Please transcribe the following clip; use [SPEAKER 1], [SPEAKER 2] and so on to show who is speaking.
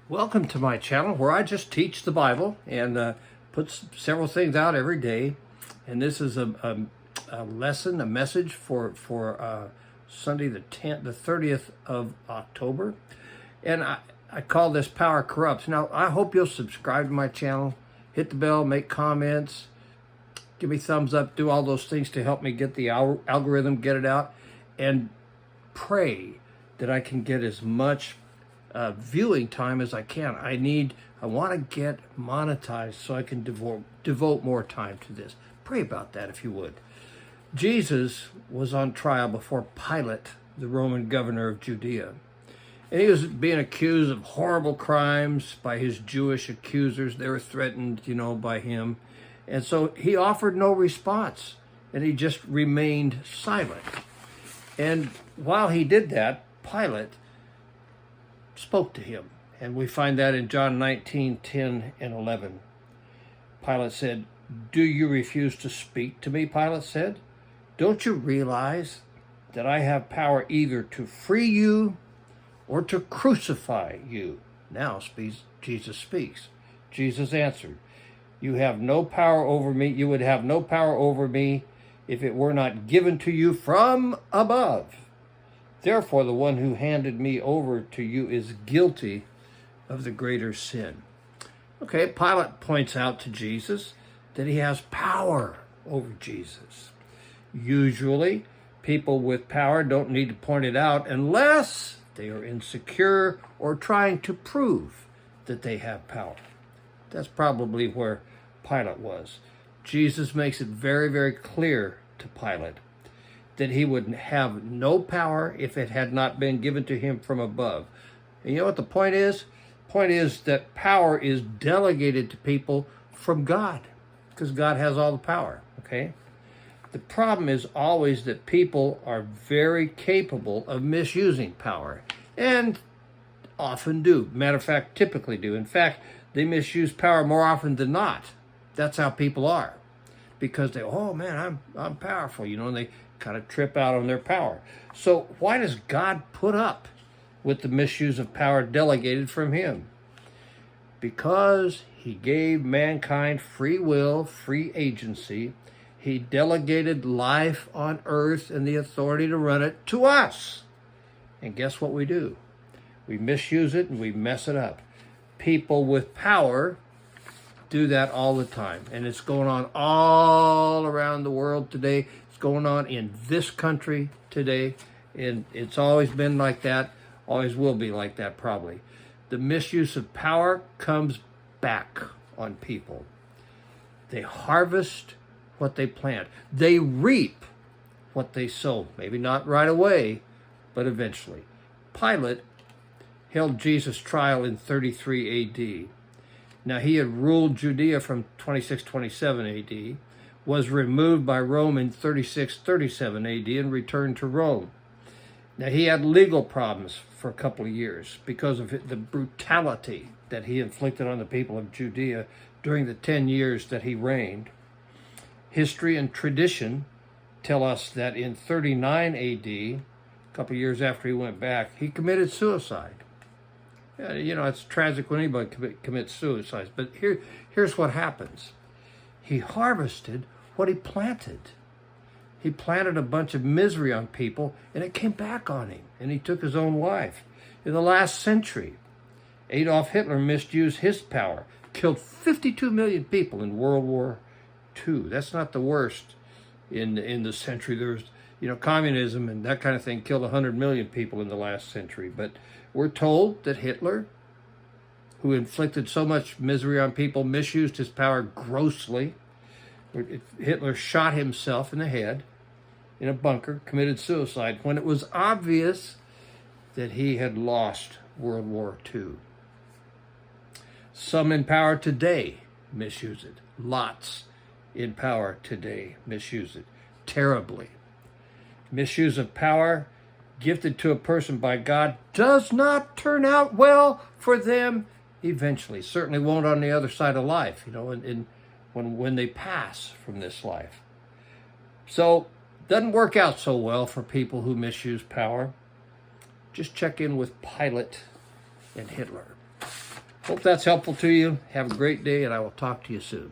[SPEAKER 1] Welcome to my channel where I just teach the Bible and put several things out every day. And this is a lesson, a message for Sunday the 30th of October. And I call this Power Corrupts. Now, I hope you'll subscribe to my channel, hit the bell, make comments, give me thumbs up, do all those things to help me get the algorithm, get it out, and pray that I can get as much viewing time as I can. I want to get monetized so I can devote more time to this. Pray about that if you would. Jesus was on trial before Pilate, the Roman governor of Judea. And he was being accused of horrible crimes by his Jewish accusers. They were threatened, by him. And so he offered no response, and he just remained silent. And while he did that, Pilate spoke to him. And we find that in John 19:10 and 11. Pilate said, "Do you refuse to speak to me?" Pilate said. "Don't you realize that I have power either to free you or to crucify you?" Now Jesus speaks. Jesus answered, "You have no power over me. You would have no power over me if it were not given to you from above. Therefore, the one who handed me over to you is guilty of the greater sin." Okay, Pilate points out to Jesus that he has power over Jesus. Usually, people with power don't need to point it out unless they are insecure or trying to prove that they have power. That's probably where Pilate was. Jesus makes it very, very clear to Pilate that he would have no power if it had not been given to him from above. And you know what the point is? The point is that power is delegated to people from God, because God has all the power, okay? The problem is always that people are very capable of misusing power, and often do. Matter of fact, typically do. In fact, they misuse power more often than not. That's how people are. Because they, oh man, I'm powerful, and they kind of trip out on their power. So why does God put up with the misuse of power delegated from him? Because he gave mankind free will, free agency. He delegated life on earth and the authority to run it to us. And guess what we do? We misuse it and we mess it up. People with power do that all the time. And it's going on all around the world today. It's going on in this country today. And it's always been like that, always will be like that probably. The misuse of power comes back on people. They harvest what they plant. They reap what they sow. Maybe not right away, but eventually. Pilate held Jesus' trial in 33 AD. Now, he had ruled Judea from 26-27 AD, was removed by Rome in 36-37 AD, and returned to Rome. Now, he had legal problems for a couple of years because of the brutality that he inflicted on the people of Judea during the 10 years that he reigned. History and tradition tell us that in 39 AD, a couple of years after he went back, he committed suicide. It's tragic when anybody commits suicide, but here's what happens. He harvested what he planted. He planted a bunch of misery on people, and it came back on him, and he took his own life. In the last century, Adolf Hitler misused his power, killed 52 million people in World War II. That's not the worst in the century. There's, communism and that kind of thing killed 100 million people in the last century. But we're told that Hitler, who inflicted so much misery on people, misused his power grossly. Hitler shot himself in the head in a bunker, committed suicide, when it was obvious that he had lost World War II. Some in power today misuse it. Lots in power today misuse it terribly. Misuse of power gifted to a person by God does not turn out well for them eventually. Certainly won't on the other side of life, when they pass from this life. So doesn't work out so well for people who misuse power. Just check in with Pilate and Hitler. Hope that's helpful to you. Have a great day, and I will talk to you soon.